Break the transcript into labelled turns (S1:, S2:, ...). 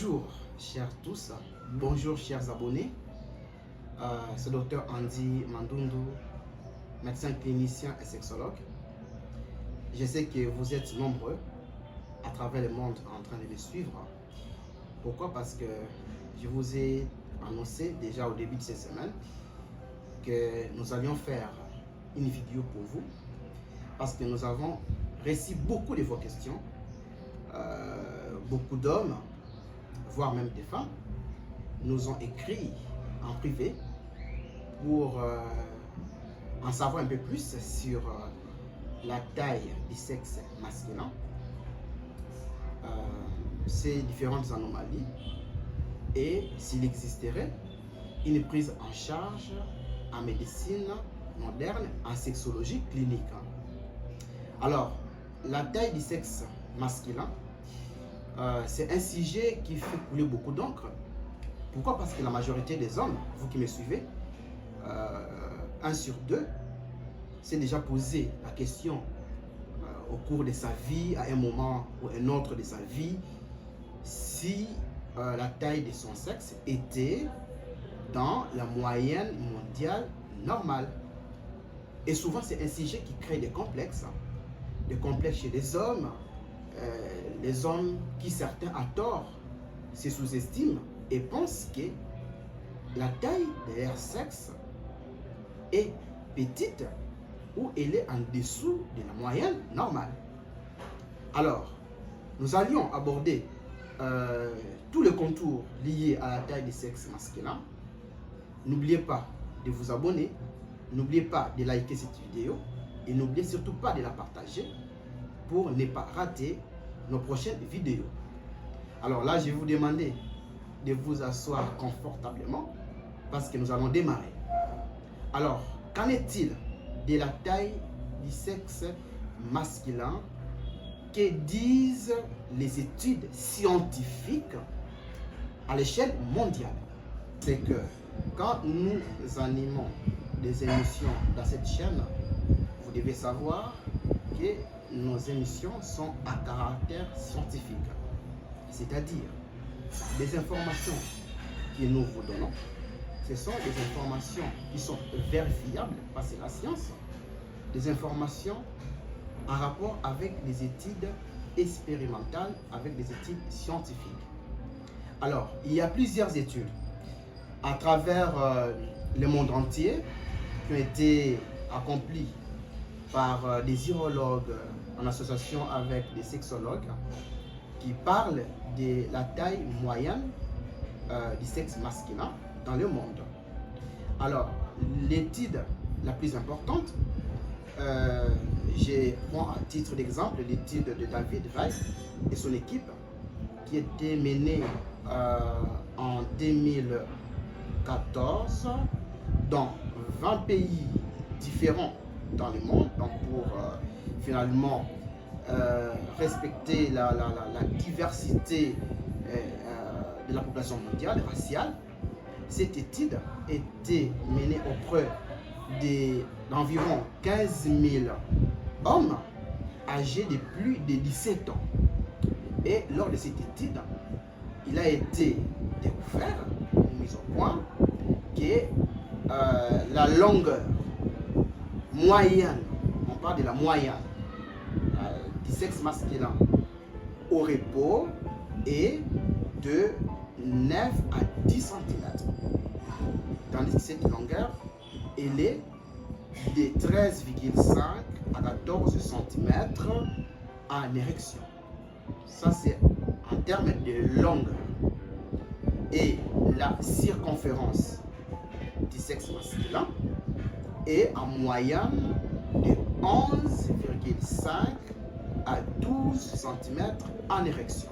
S1: Bonjour chers tous, bonjour chers abonnés. C'est Dr Andy Mandundu, médecin clinicien et sexologue. Je sais que vous êtes nombreux à travers le monde en train de me suivre. Pourquoi? Parce que je vous ai annoncé déjà au début de cette semaine que nous allions faire une vidéo pour vous parce que nous avons reçu beaucoup de vos questions. Beaucoup d'hommes, voire même des femmes, nous ont écrit en privé pour en savoir un peu plus sur la taille du sexe masculin, ces différentes anomalies et s'il existerait une prise en charge en médecine moderne, en sexologie clinique. Alors, la taille du sexe masculin, c'est un sujet qui fait couler beaucoup d'encre. Pourquoi? Parce que la majorité des hommes, vous qui me suivez, 1 sur 2, s'est déjà posé la question au cours de sa vie, à un moment ou un autre de sa vie, si la taille de son sexe était dans la moyenne mondiale normale. Et souvent, c'est un sujet qui crée des complexes chez les hommes qui, certains à tort, se sous-estiment et pensent que la taille de leur sexe est petite ou elle est en dessous de la moyenne normale. Alors, nous allions aborder tous les contours liés à la taille du sexe masculin. N'oubliez pas de vous abonner, n'oubliez pas de liker cette vidéo et n'oubliez surtout pas de la partager pour ne pas rater nos prochaines vidéos. Alors là, je vais vous demander de vous asseoir confortablement parce que nous allons démarrer. Alors, qu'en est-il de la taille du sexe masculin? Que disent les études scientifiques à l'échelle mondiale? C'est que quand nous animons des émissions dans cette chaîne, vous devez savoir que nos émissions sont à caractère scientifique. C'est-à-dire, les informations que nous vous donnons, ce sont des informations qui sont vérifiables, parce que c'est la science, des informations en rapport avec les études expérimentales, avec les études scientifiques. Alors, il y a plusieurs études à travers le monde entier qui ont été accomplies par des urologues en association avec des sexologues qui parlent de la taille moyenne du sexe masculin dans le monde. Alors, l'étude la plus importante, je prends à titre d'exemple l'étude de David Weiss et son équipe qui était menée en 2014 dans 20 pays différents dans le monde, donc pour finalement respecter la diversité de la population mondiale, raciale. Cette étude était menée auprès d'environ 15 000 hommes âgés de plus de 17 ans. Et lors de cette étude, il a été découvert, mis au point, que la longueur moyenne, on parle de la moyenne du sexe masculin au repos est de 9 à 10 cm. Tandis que cette longueur, elle est de 13,5 à 14 cm en érection. Ça, c'est en termes de longueur. Et la circonférence du sexe masculin est en moyenne de 11,5 à 12 cm en érection.